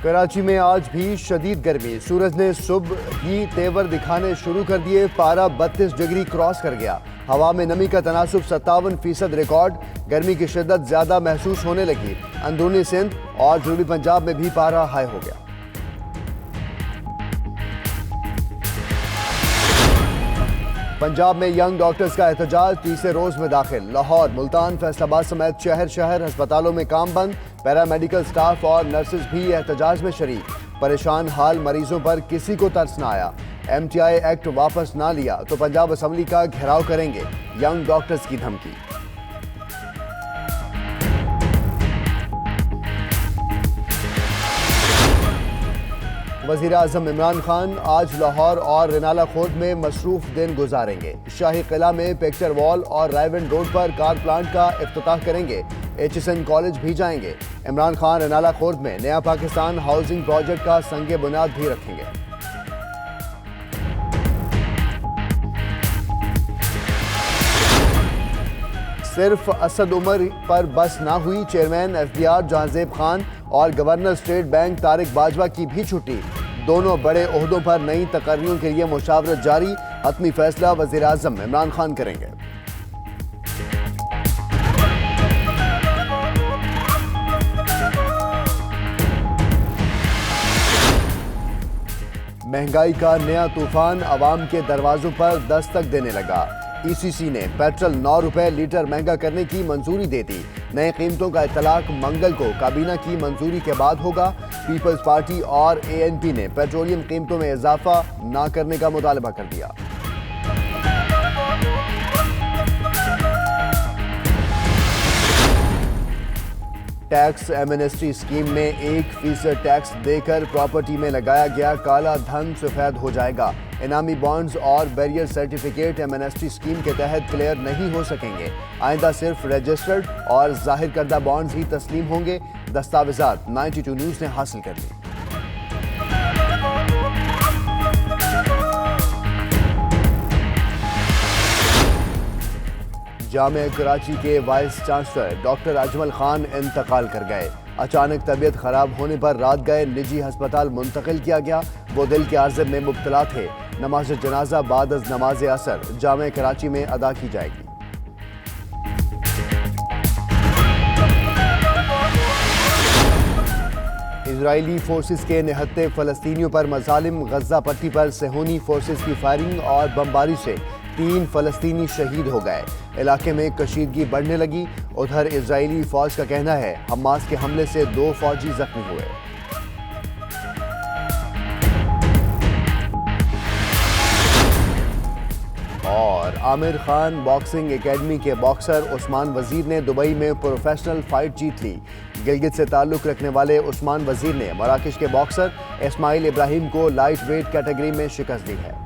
कराची में आज भी शदीद गर्मी। सूरज ने सुबह ही तेवर दिखाने शुरू कर दिए। पारा 32 डिग्री क्रॉस कर गया। हवा में नमी का तनासुब 57% रिकॉर्ड। गर्मी की शिद्दत ज्यादा महसूस होने लगी। अंदरूनी सिंध और जनूबी पंजाब में भी पारा हाई हो गया। पंजाब में यंग डॉक्टर्स का एहतजाज तीसरे रोज में दाखिल। लाहौर, मुल्तान, फैसलाबाद समेत शहर अस्पतालों में काम बंद। पैरामेडिकल स्टाफ और नर्सेज भी एहतजाज में शरीक। परेशान हाल मरीजों पर किसी को तरस न आया। MTI एक्ट वापस ना लिया तो पंजाब असम्बली का घेराव करेंगे। यंग डॉक्टर्स की धमकी। वज़ीर आज़म इमरान खान आज लाहौर और रिनाला खोर्द में मसरूफ दिन गुजारेंगे। शाही किला में पिक्चर वॉल और रायविंड रोड पर कार प्लांट का इफ्तिताह करेंगे। HSN कॉलेज भी जाएंगे। इमरान खान रिनाला खोर्द में नया पाकिस्तान हाउसिंग प्रोजेक्ट का संगे बुनियाद भी रखेंगे। सिर्फ असद उमर पर बस ना हुई। चेयरमैन FBR जहांजेब खान और governor state bank Tariq Bajwa की भी छुट्टी। दोनों बड़े ओहदों पर नई तकर्रियों के लिए मुशावरत जारी। हतमी फैसला वज़ीर आज़म इमरान खान करेंगे। महंगाई का नया तूफान अवाम के दरवाजों पर दस्तक देने लगा। ECC ने पेट्रोल 9 रुपए लीटर महंगा करने की मंजूरी दे दी। नए कीमतों का इतलाक मंगल को काबीना की मंजूरी के बाद होगा। पीपल्स पार्टी और ANP ने पेट्रोलियम कीमतों में इजाफा न करने का मुतालबा कर दिया। टैक्स एमनेस्टी स्कीम में 1% टैक्स देकर प्रॉपर्टी में लगाया गया काला धन सफेद हो जाएगा। इनामी बॉन्ड्स और बैरियर सर्टिफिकेट एमनेस्टी स्कीम के तहत क्लियर नहीं हो सकेंगे। आइंदा सिर्फ रजिस्टर्ड और जाहिर करदा बॉन्ड्स ही तस्लीम होंगे। दस्तावेजात 92 न्यूज़ ने हासिल कर ली। जामिया कराची के vice chancellor doctor Ajmal Khan इंतकाल कर गए। अचानक तबीयत खराब होने पर रात गए निजी अस्पताल मुंतकिल किया गया। वो दिल के आर्ज़े में मुब्तला थे। नमाज जनाजा बाद अज़ नमाज असर जामिया कराची में अदा की जाएगी। इजरायली फोर्सेस के निहत्ते फ़लस्तीनियों पर मज़ालिम। गज़ा पट्टी पर सेहूनी फोर्सेस की फायरिंग और बमबारी से 3 फ़लस्तीनी शहीद हो गए। इलाके में कशीदगी बढ़ने लगी। उधर इजरायली फौज का कहना है हमास के हमले से 2 फौजी जख्मी हुए। और आमिर खान बॉक्सिंग एकेडमी के बॉक्सर उस्मान वजीर ने दुबई में प्रोफेशनल फाइट जीत ली। गिलगित से ताल्लुक रखने वाले उस्मान वजीर ने मराकश के बॉक्सर इस्माइल इब्राहिम को लाइट वेट कैटेगरी में शिकस्त दी है।